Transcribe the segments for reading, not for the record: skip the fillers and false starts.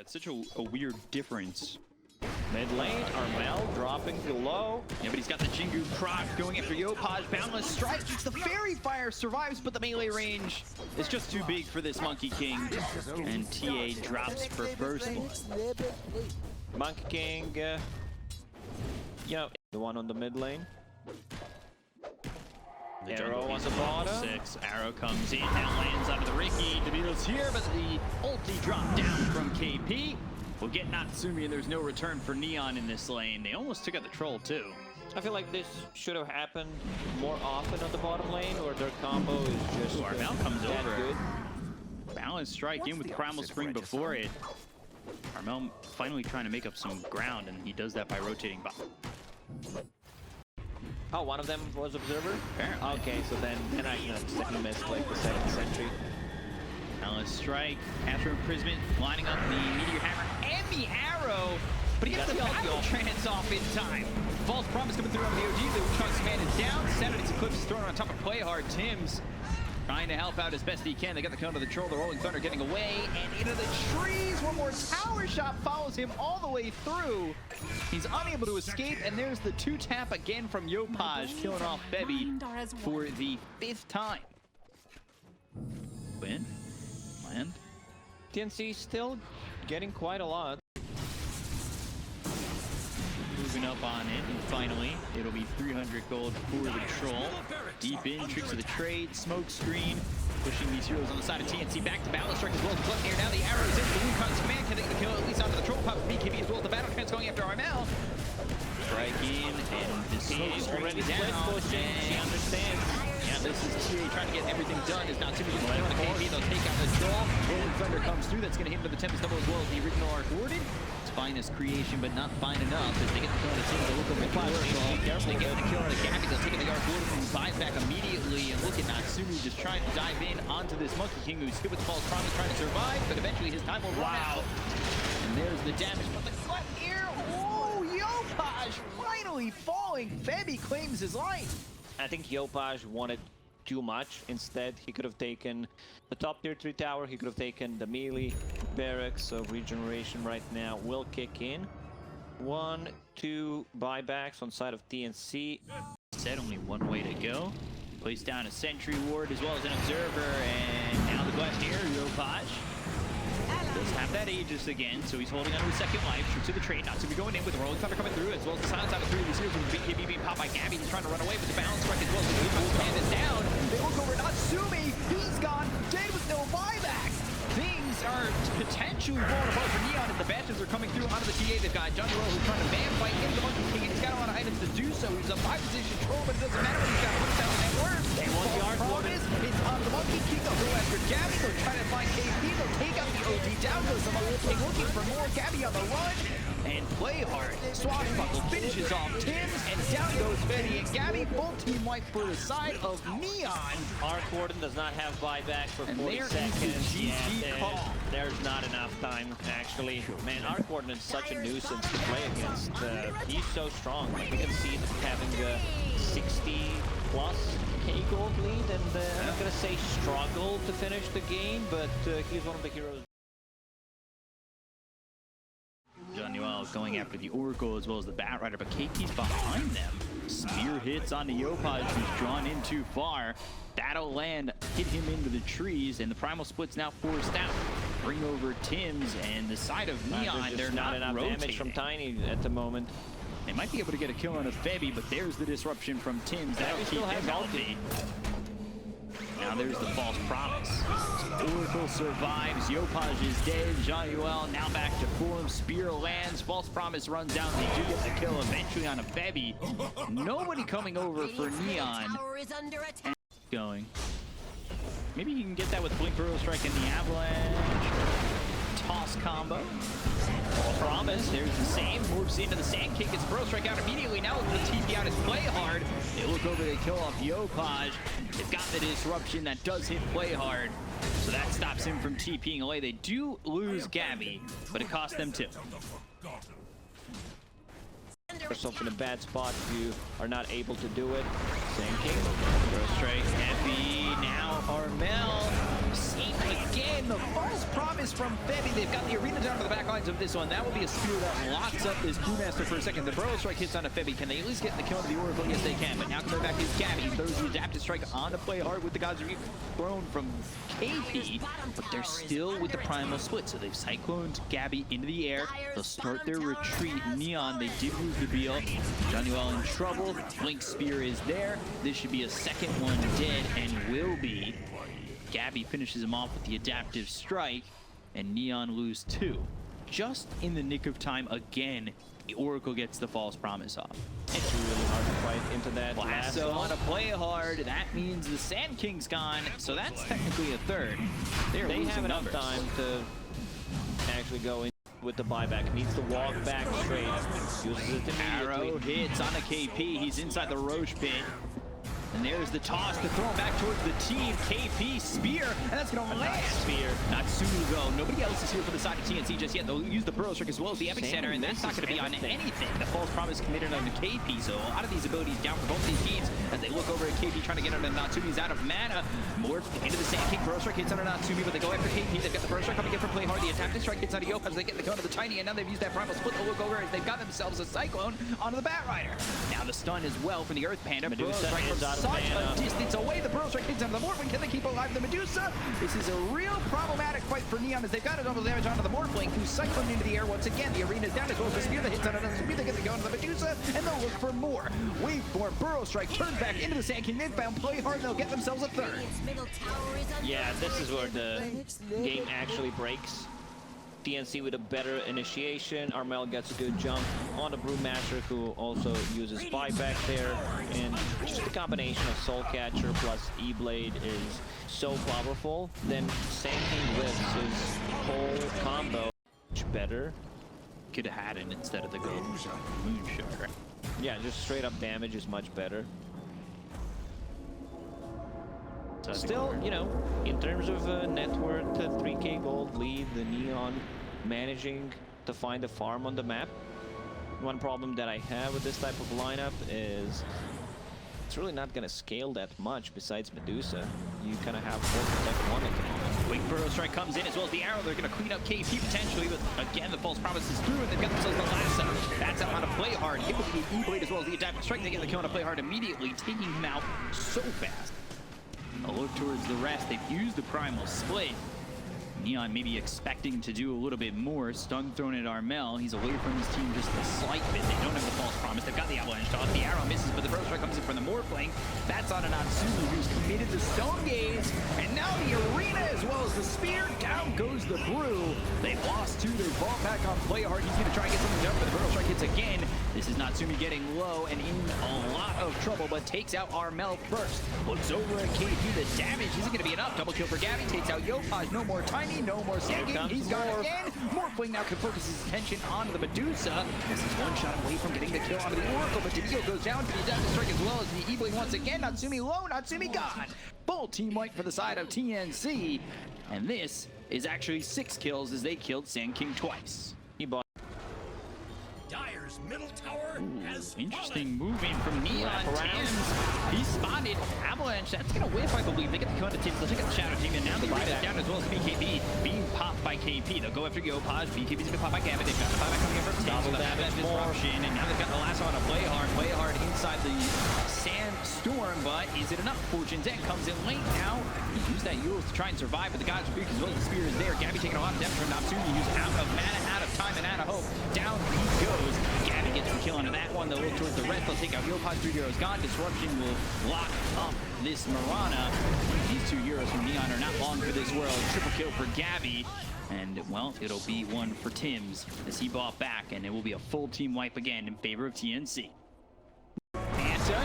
it's such a weird difference. Mid lane, Armel dropping below. Yeah, but he's got the Jingu proc going after Yopaj. Boundless Strike. It's the Fairy Fire survives, but the melee range is just too big for this Monkey King. And TA drops for first blood. Monkey King, yeah, the one on the mid lane. The Arrow on the level bottom. 6. Arrow comes in, now lands onto the Ricky. Tabios here, but the ulti dropped down from KP. We'll get Natsumi, and there's no return for Neon in this lane. They almost took out the troll, too. I feel like this should have happened more often on the bottom lane, or their combo is just Armel comes that over. good. Balanced strike in with Primal Spring before it. Armel finally trying to make up some ground, and he does that by rotating back. Oh, one of them was Observer? Apparently. Okay, so then I second missed like the second sentry. Balanced strike after imprisonment, lining up the Meteor Hammer and the Arrow, but he gets the battle trance off in time. False Promise coming through on the OG, the Chok's command is down. Sanity Eclipse is thrown on top of Play Hard. Tim's trying to help out as best he can. They got the count of the troll, the Rolling Thunder getting away, and into the trees. One more tower shot follows him all the way through. He's unable to escape, and there's the 2-tap again from Yopaj, killing off Febby for the 5th time. Win. Land. TNC still getting quite a lot. Moving up on it, and finally, it'll be 300 gold for the troll. Deep in, tricks of the trade, smoke screen, pushing these heroes on the side of TNC back to Battle Strike as well as the Blood Air. Now the arrow is in, the Wukong's command can get the kill at least onto the troll pop BKB as well as the Battle Trance going after Armel. Strike in, and the smoke screen is down. She understands. Yeah, this is TA trying to get everything done. Is not super on the KP. They'll take out the troll. Rolling Thunder comes through. That's going to hit into the Tempest double as well as the original Arc Warden. It's finest creation, but not fine enough. As they get the kill on the team, they look over the Dorsal. They get the kill on the Gabbi. They'll take the Arc Warden and buys back immediately. And look at Natsumi just trying to dive in onto this Monkey King who's still with the False Promise trying to survive, but eventually his time will run out. And there's the damage. But the cut here. Oh, Yopaj finally falling. Febby claims his life. I think Yopaj wanted too much. Instead, he could have taken the top tier 3 tower, he could have taken the melee barracks, so regeneration right now will kick in. 1, 2 buybacks on side of TNC. Said only one way to go. Place down a sentry ward as well as an observer, and now the quest here, Yopaj does have that Aegis again, so he's holding on to his second life. True to the trade, not to be going in with the Rolling Thunder coming through, as well as the silence out of 3 of these heroes with BKB being popped by Gabbi. He's trying to run away with the balance strike as well as the Wukong's command is down. They look over Natsumi, he's gone, dead with no buyback. Things are potentially falling apart for Neon, and the Bastions are coming through onto the TA. They've got Johnny Rowe who's trying to man fight into the Monkey King, and he's got a lot of items to do so. He's a 5-position troll, but it doesn't matter when he's got 1,000 net worth. They want the Arc Warden. It's on the Monkey King. They'll go after Gabbi. They'll try to find KP. They'll take out the OG. Down goes the Monkey King looking for more. Gabbi on the run. And Play Hard. Swashbuckle finishes off Tim's, and down goes Febby and Gabbi. Full team wipe for the side of Neon. Arc Warden does not have buyback for And 40 there seconds. is the GG call. There's not enough time, actually. Man, Arc Warden is such a nuisance to play against. He's so strong. We can see them having a 60+ K gold lead, and I'm not gonna say struggle to finish the game, but he's one of the heroes. Johnny Well going after the Oracle as well as the Batrider, but KP's behind them. Spear hits onto Yopaj, who's drawn in too far. That'll land, hit him into the trees, and the Primal Split's now forced out. Bring over Tim's, and the side of Neon, they're not enough rotating. damage from Tiny at the moment. They might be able to get a kill on a Febby, but there's the disruption from Tim's. That'll keep him healthy. Now there's the False Promise. Oracle survives. Yopaj is dead. Johnny-Well now back to form. Spear lands. False Promise runs down. They do get the kill eventually on a Febby. Nobody coming over for Neon. Going. Maybe he can get that with Blink Burrow Strike and the Avalanche. Toss combo. Promise, there's the same. Morphs into the Sand King, gets Burrow Strike out immediately. Now with the TP out, is Play Hard. They look over to kill off Yopaj. They've got the disruption that does hit Play Hard, so that stops him from TPing away. They do lose Gabbi, but it cost them 2. Yourself in a bad spot if you are not able to do it. Sinking. Burrow Strike, heavy. Now Armel. Same again. The False Promise from Febby. They've got the arena down to the back lines of this one. That will be a spear that locks up this Brewmaster for a second. The Burrow Strike hits onto Febby. Can they at least get the kill into the Oracle? Yes, they can. But now coming back is Gabbi. He throws the Adaptive Strike on to play hard with the gods thrown from KP. But they're still with the Primal Split. So they've cycloned Gabbi into the air. They'll start their retreat. Neon, they did lose the Beal. Jonuel in trouble. Blink Spear is there. This should be a second one dead and will be. Gabbi finishes him off with the Adaptive Strike, and Neon lose 2. Just in the nick of time again, the Oracle gets the False Promise off. It's really hard to fight into that Lasso on a play hard. That means the Sand King's gone, so that's technically a third. They have enough numbers. time to actually go in with the buyback. Needs to walk back straight. Uses it immediately. Arrow hits on the KP. He's inside the Roche pit. And there's the toss to throw him back towards the team. KP Spear, and that's going to land. Spear. Natsumi though. Nobody else is here for the side of TNC just yet. They'll use the Burrow Strike as well as the Epic Center, and that's not going to be on anything. The False Promise committed on the KP, so a lot of these abilities down for both these teams as they look over at KP trying to get under Natsumi's out of mana. Morph into the Sand King. Burrow Strike hits under Natsumi, but they go after KP. They've got the Burrow Strike coming in for play hard. The Attack Strike hits onto Yopa as they get the gun to the Tiny, and now they've used that Primal Split to look over as they've got themselves a Cyclone onto the Batrider. Now the stun as well from the Earth Panda. Burrow Strike from such a distance away. The Burrow Strike hits onto the Morphling. Can they keep alive the Medusa? This is a real problematic fight for Neon as they've got a double damage onto the Morphling, who's cycloned into the air once again. The arena's down as well as the spear that hits on another spear. They get the go into the Medusa, and they'll look for more. Wait for Burrow Strike. Turns back into the Sand King. They've found play hard, and they'll get themselves a third. Yeah, this is where the game actually breaks. TNC with a better initiation. Armel gets a good jump on the Brewmaster, who also uses buyback there. And just the combination of Soul Catcher plus E-Blade is so powerful. Then Sand King with his whole combo much better. Could have had it instead of the gold Moonsugar. Yeah, just straight up damage is much better. Still, you know, in terms of net worth, 3k gold lead, the Neon managing to find a farm on the map. One problem that I have with this type of lineup is it's really not going to scale that much besides Medusa. You kind of have both Protect 1 at the moment. Wing Burrow Strike comes in as well as the arrow. They're going to clean up KP potentially, but again, the False Promise is through, and they've got themselves the lasso. That's out on to play hard. Hit with the E-Blade as well as the Adaptive Strike. They get the kill on to play hard immediately, taking him out so fast. A look towards the rest. They've used the Primal Split. Neon maybe expecting to do a little bit more. Stun thrown at Armel. He's away from his team just a slight bit. They don't have the False Promise. They've got the Avalanche toss. The arrow misses, but the Burrow Strike comes in from the Morphling. That's on an Natsumi, who's committed the Stone Gaze. And now the arena as well as the spear. Down goes the Brew. They've lost 2. They fall back on play hard. He's going to try and get something done, but the Burrow Strike hits again. This is Natsumi getting low and in a lot of trouble, but takes out Armel first. Looks over at KP. The damage isn't going to be enough. Double kill for Gabbi. Takes out Yopaj. No more Tiny. No more Sand King. He's gone again. Morphling now can focus his attention onto the Medusa. This is one shot away from getting the kill onto the Oracle, but Tabios goes down to the Adaptive Strike as well as the E-Blade once again. Natsumi low. Natsumi gone. Full team wipe for the side of TNC. And this is actually 6 kills as they killed Sand King twice. He bought Dire's middle tower has Interesting moving from Neon. Wraparound. Tims. He spotted Avalanche. That's going to whiff, I believe. They get the kill on the Tims. They'll take out the Shadow Team, and now the buyback down as well as BKB being popped by KP. They'll go after Yopaj. BKB's going to pop by Gabbi. They've got the buyback coming in from Tims. Double damage Disruption, and now they've got the lasso on a play hard. Play hard inside the Sandstorm, but is it enough? Fortune's End comes in late now. He used that Euro to try and survive, but the Gods Rebuke as well as the Spear is there. Gabbi taking a lot of damage from Natsumi, who's out of mana, out of time, and out of hope. Down he goes. Gabbi gets the kill onto that one. They'll look towards the rest. They'll take out Yopaj. 3 heroes gone. Disruption will lock up this Mirana. These 2 heroes from Neon are not long for this world. Triple kill for Gabbi. And, well, it'll be one for Tims as he bought back, and it will be a full team wipe again in favor of TNC.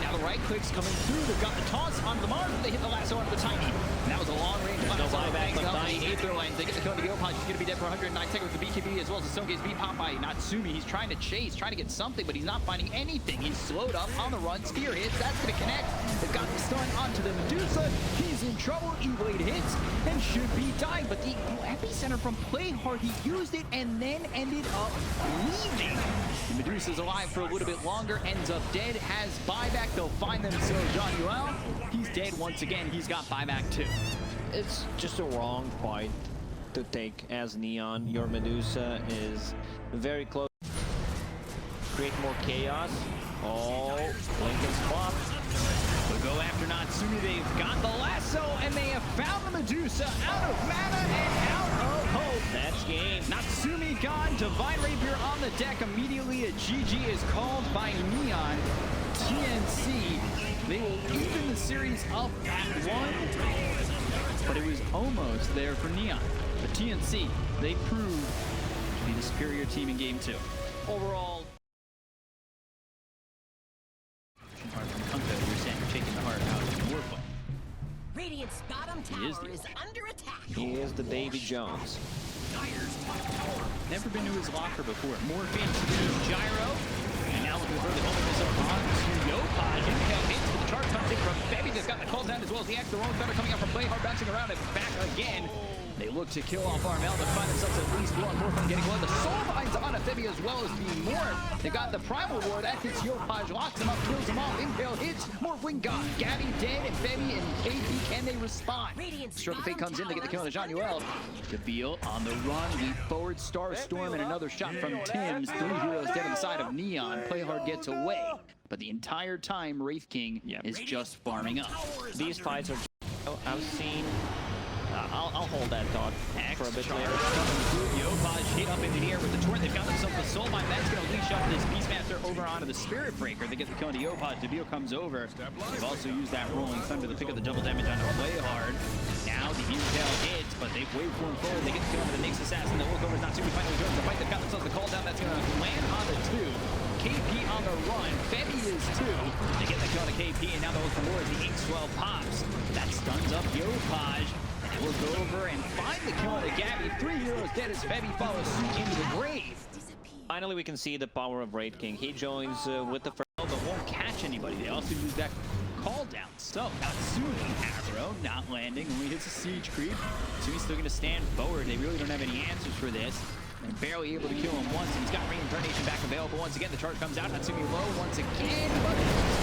Now the right clicks coming through. They've got the toss onto the Mars, but they hit the lasso onto the Tiny. And that was a long range. No buyback, but the Aether lanes. They get the kill to Yopaj. He's going to be dead for 109 seconds with the BKB as well as the Stone Gaze beat popped by Natsumi. He's trying to chase, trying to get something, but he's not finding anything. He's slowed up on the run. Spear hits. That's going to connect. They've got the stun onto the Medusa. He's in trouble. E-Blade hits and should be dying. But the epicenter from play hard, he used it and then ended up leaving. The Medusa's alive for a little bit longer, ends up dead, has buyback. They'll find themselves Jonuel. He's dead once again. He's got buyback too. It's just a wrong fight to take as Neon. Your Medusa is very close. Create more chaos. Oh, Lincoln's flop. They'll go after Natsumi. They've got the lasso, and they have found the Medusa out of mana and out of hope. That's game. Natsumi gone. Divine Rapier on the deck. Immediately a GG is called by Neon. TNC, they will even the series up at 1, but it was almost there for Neon. But TNC, they proved to be the superior team in game 2. Overall, you're saying you're taking the heart out of the Warframe. Radiant's bottom tower is under attack. He is the Davy Jones. Never been to his locker before. Morphine to Gyro. And now looking for the home missile on to Yopaj. Inhale hits, but the charge comes in from Febby. They've got the call down as well as the X. The wrong thunder coming out from Playhard, bouncing around and back again. They look to kill off Armel to find themselves at least one. Morphine getting one. The soul binds on a Febby as well as being morphed. They got the primal ward. That hits Yopaj, locks him up, kills them all. Impale hits. Morphling gone. Gabbi dead, and Febby and KP, can they respond? Stroke of Fate comes in to get the kill on Jean-Yuel. Gabi on the run, leap forward, Starstorm, and another shot from Tim's. 3 heroes dead on the side of Neon. Playhard gets away, but the entire time Wraith King is just farming up. These fights are. I've seen. I'll hold that thought for a bit later. Yopaj hit up into the air with the torrent. They've got themselves the soul mine. That's going to leash up this Beastmaster over onto the Spirit Breaker. They get the kill on Yopaj. Dabio comes over. They've also used that Rolling Thunder to pick up the double damage onto Playhard. Now the Intel hits, but they've waveformed forward. They get the kill onto the Nyx Assassin. The look over is not too finally joins the fight. They've got themselves the call down. That's going to land on the 2. KP on the run. Febby is 2. They get the kill on the KP, and now they'll look for more as the Ink Swell pops. That stuns up Yopaj. We'll go over and find the kill on the Gabbi. 3 heroes dead as Febby follows suit into the grave. Finally, we can see the power of Wraith King. He joins with the first. But won't catch anybody. They also use that call down. So, Natsumi aggro, not landing. Only hits a siege creep. Natsumi's still going to stand forward. They really don't have any answers for this. And barely able to kill him once. And he's got reincarnation back available once again. The charge comes out. Natsumi low once again. But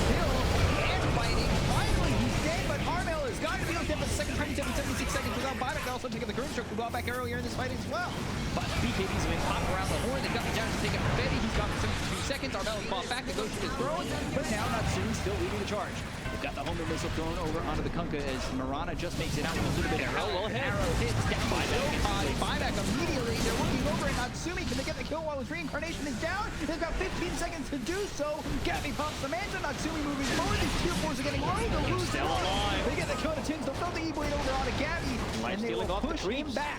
still hand fighting. Finally, he's dead. But Armel has got to be dead for the second time in 76 seconds without buyback. They're also taking the current stroke to go back earlier in this fight as well. But BKB's been popping around the horn. They've got the damage to take out Febby. He's gone for 72 seconds. Armel has fought back. It goes to his throne. But now Natsumi still leading the charge. They've got the homing missile thrown over onto the Kunkka as Mirana just makes it out with a little bit of arrow. Arrow hits down by Yopaj. Buyback immediately. They're looking over at Natsumi. Can they get the kill while his reincarnation is down? They've got 15 seconds to do so. Gabbi pops the mansion. Natsumi moving forward. These tier 4s are getting low. They'll lose the alive. They get the kill to Tins. They'll throw the E-Blade over onto Gabbi. And they will push him back.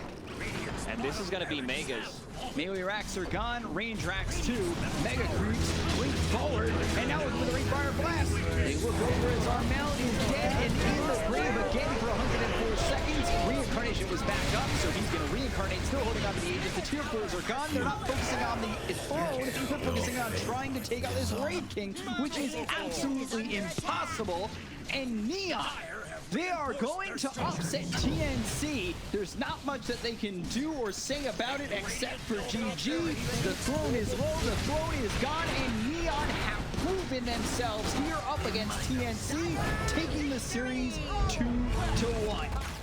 And this is going to be Megas. Melee racks are gone, range racks too. Mega creeps, blink forward, and now looking for the Rainfire Blast. They look over as Armel is dead and in the grave again for 104 seconds. Reincarnation was back up, so he's going to reincarnate, still holding on to the Aegis. The tier 4s are gone. They're not focusing on the throne. They're focusing on trying to take out this Wraith King, which is absolutely impossible. And Neon, they are going to upset TNC. There's not much that they can do or say about it except for GG. The throne is low, the throne is gone, and Neon have proven themselves here up against TNC, taking the series 2-1.